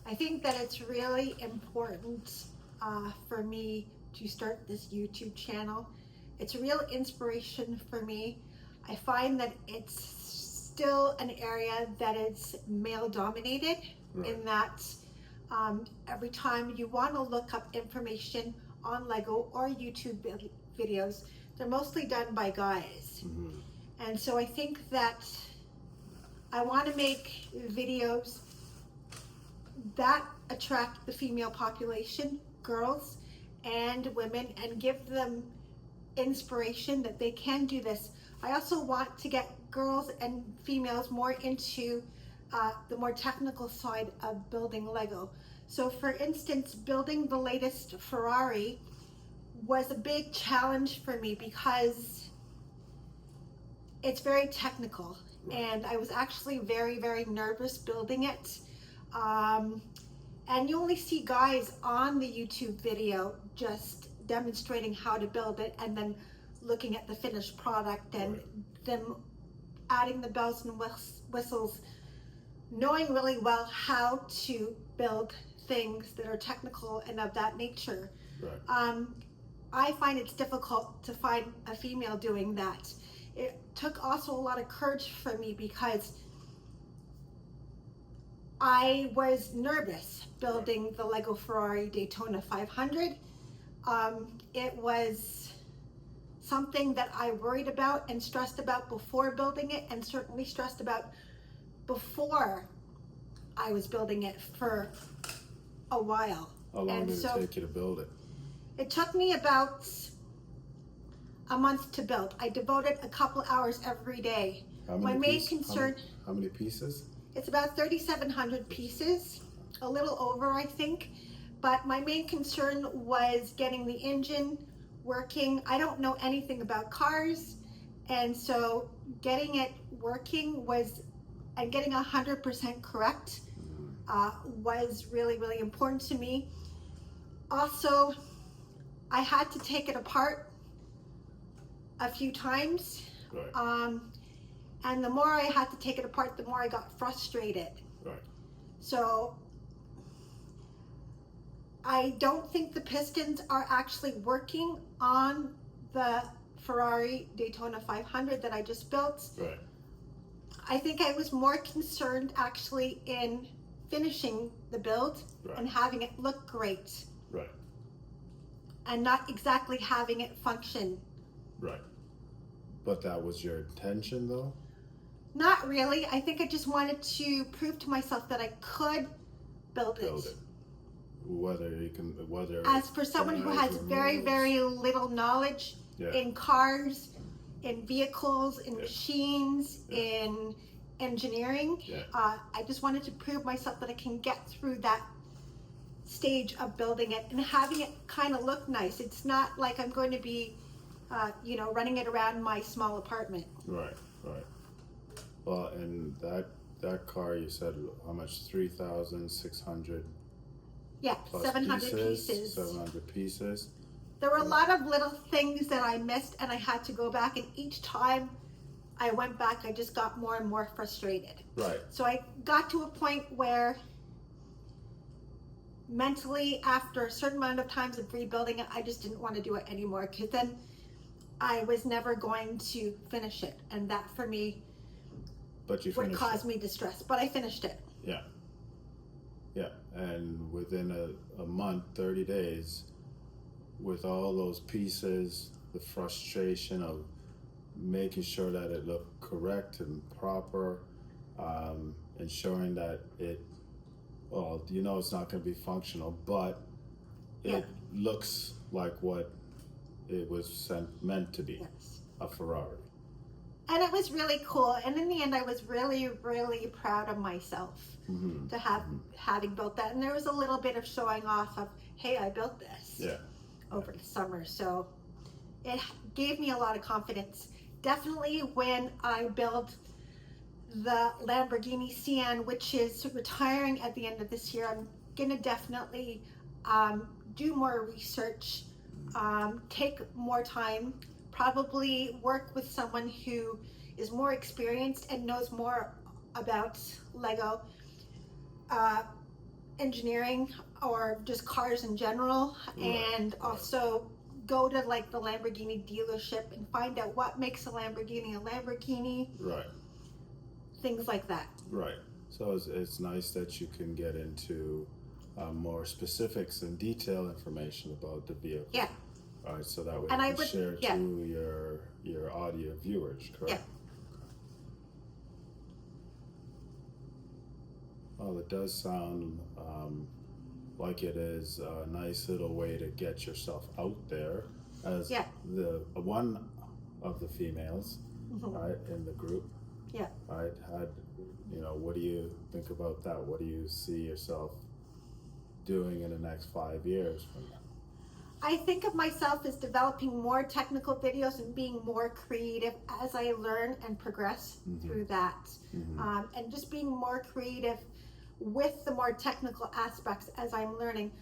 I think that it's really important for me to start this YouTube channel. It's a real inspiration for me. I find that it's still an area that is male dominated, Right. in that every time you want to look up information on Lego or YouTube videos, they're mostly done by guys. Mm-hmm. And so I think that I want to make videos that attract the female population, girls and women, and give them inspiration that they can do this. I also want to get girls and females more into the more technical side of building Lego. So for instance, building the latest Ferrari was a big challenge for me because it's very technical. Right. And I was actually very, very nervous building it. And you only see guys on the YouTube video just demonstrating how to build it and then looking at the finished product and Right. them adding the bells and whistles, knowing really well how to build things that are technical and of that nature. Right. I find it's difficult to find a female doing that. It took also a lot of courage for me because I was nervous building the Lego Ferrari Daytona 500. It was something that I worried about and stressed about before building it, and certainly stressed about before I was building it for a while. How long And did so it take you to build it? it took me about a month to build. I devoted a couple hours every day. How My many main pieces? concern, How many pieces? it's about 3,700 pieces, a little over, I think. But my main concern was getting the engine working. I don't know anything about cars, and so getting it working was, and getting 100% correct was really, really important to me. Also, I had to take it apart a few times. Right. And the more I had to take it apart, the more I got frustrated. Right. So I don't think the pistons are actually working on the Ferrari Daytona 500 that I just built. Right. I think I was more concerned actually in finishing the build Right. and having it look great, Right. and not exactly having it function. Right. But that was your intention, though? Not really. I think I just wanted to prove to myself that I could build Build it. it. Whether As for someone who has very, very little knowledge Yeah. in cars, in vehicles, in Yeah. machines, Yeah. in engineering, Yeah. I just wanted to prove myself that I can get through that stage of building it and having it kind of look nice. It's not like I'm going to be, running it around my small apartment. Right. Right. Well, and that car, you said how much? 3,600 Yeah, plus 700 pieces. 700 pieces. There were a lot of little things that I missed, and I had to go back, and each time I went back, I just got more and more frustrated. Right. So I got to a point where mentally, after a certain amount of times of rebuilding it, I just didn't want to do it anymore, because then I was never going to finish it, and that for me But you would finished cause it. me distress. But I finished it. Yeah. Yeah. And within a month, 30 days, with all those pieces, the frustration of making sure that it looked correct and proper, ensuring that it's not going to be functional, but it looks like what it was meant to be, Yes. a Ferrari. And it was really cool. And in the end, I was really, really proud of myself Mm-hmm. to having built that. And there was a little bit of showing off of, hey, I built this Yeah. over the summer. So it gave me a lot of confidence. Definitely when I build the Lamborghini Sian, which is retiring at the end of this year, I'm gonna definitely do more research, take more time, probably work with someone who is more experienced and knows more about Lego. engineering or just cars in general, and also go to like the Lamborghini dealership and find out what makes a Lamborghini, Right. things like that. Right. So it's nice that you can get into more specifics and detailed information about the vehicle. Yeah. All right. So that way And you I can would- share yeah. to your audio viewers, correct? Yeah. Well, it does sound like it is a nice little way to get yourself out there as Yeah. the one of the females, Mhm. right, in the group. Yeah. Right. What do you think about that? What do you see yourself doing in the next 5 years from now? I think of myself as developing more technical videos and being more creative as I learn and progress through that. And just being more creative with the more technical aspects as I'm learning.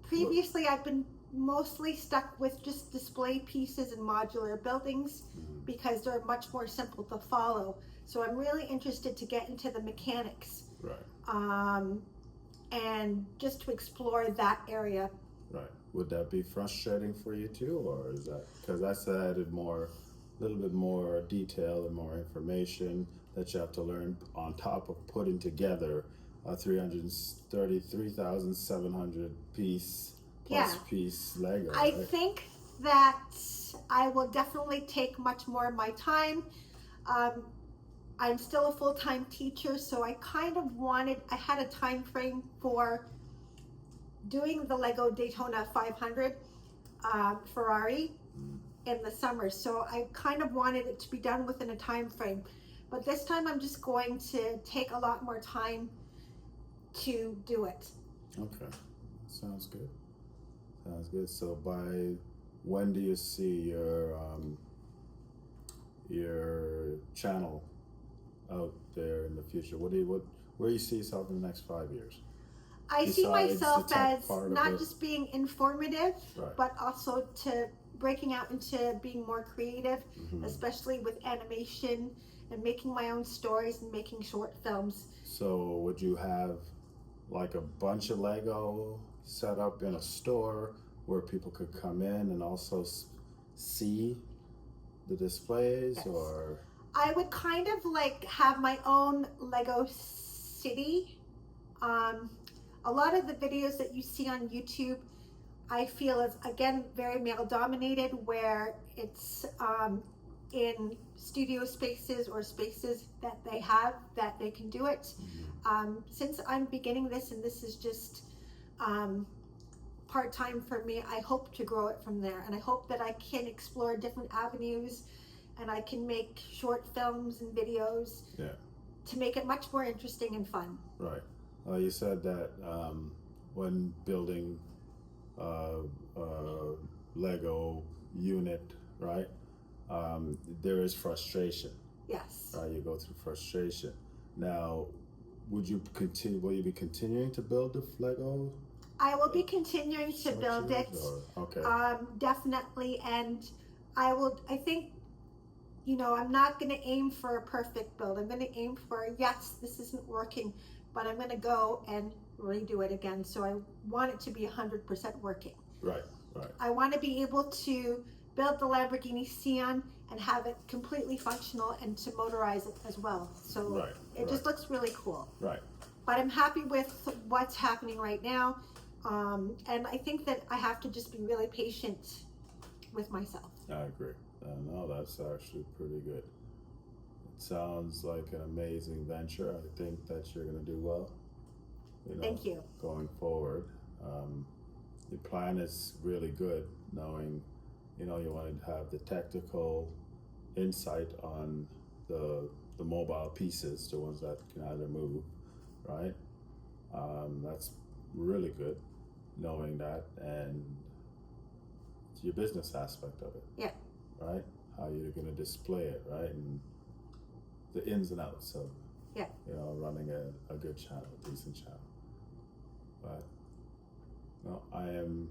Previously, I've been mostly stuck with just display pieces and modular buildings because they're much more simple to follow. So I'm really interested to get into the mechanics. Right. And just to explore that area. Right. Would that be frustrating for you too, or is that because that's added a little bit more detail and more information that you have to learn on top of putting together a 333,700 piece plus piece Lego? I right? think that I will definitely take much more of my time. I'm still a full-time teacher, so I had a time frame for doing the Lego Daytona 500 Ferrari in the summer. So I kind of wanted it to be done within a time frame. But this time I'm just going to take a lot more time to do it. Okay. Sounds good. Sounds good. So by when do you see your channel out there in the future? Where do you see yourself in the next 5 years? I see Besides myself the tech as part of not it? just being informative, Right. but also to breaking out into being more creative, especially with animation and making my own stories and making short films. So would you have like a bunch of Lego set up in a store where people could come in and also see the displays? Yes. Or I would kind of like have my own Lego city. A lot of the videos that you see on YouTube, I feel is again very male dominated, where it's in studio spaces or spaces that they have that they can do it. Since I'm beginning this and this is just part-time for me, I hope to grow it from there, and I hope that I can explore different avenues and I can make short films and videos to make it much more interesting and fun. Right. You said that when building Lego unit, right? There is frustration. Yes. You go through frustration. Now, will you be continuing to build the Lego? I will be continuing to build it. Okay. Definitely, and I think, I'm not going to aim for a perfect build. I'm going to aim for, yes, this isn't working, but I'm going to go and redo it again. So I want it to be 100% working. Right. I want to be able to build the Lamborghini Sian and have it completely functional and to motorize it as well. So it just looks really cool. Right. But I'm happy with what's happening right now. And I think that I have to just be really patient with myself. I agree. No, that's actually pretty good. It sounds like an amazing venture. I think that you're going to do well. Thank you. Going forward, the plan is really good. Knowing, you want to have the technical insight on the mobile pieces, the ones that can either move, right? That's really good. Knowing that, and your business aspect of it. Yeah. Right? How you're going to display it, right? And the ins and outs of, running a good channel, a decent channel. But, I am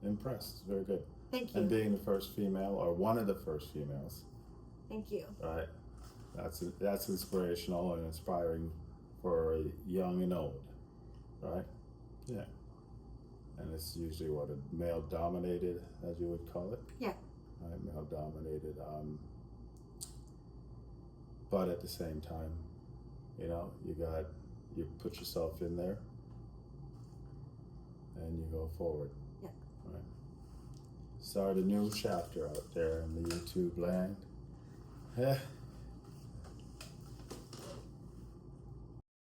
impressed. It's very good. Thank you. And being the first female, or one of the first females. Thank you. Right? That's inspirational and inspiring for young and old, right? And it's usually what, a male dominated, as you would call it. Yeah. Right, male dominated. But at the same time, you put yourself in there and you go forward. Yeah. Right. Start a new chapter out there in the YouTube land.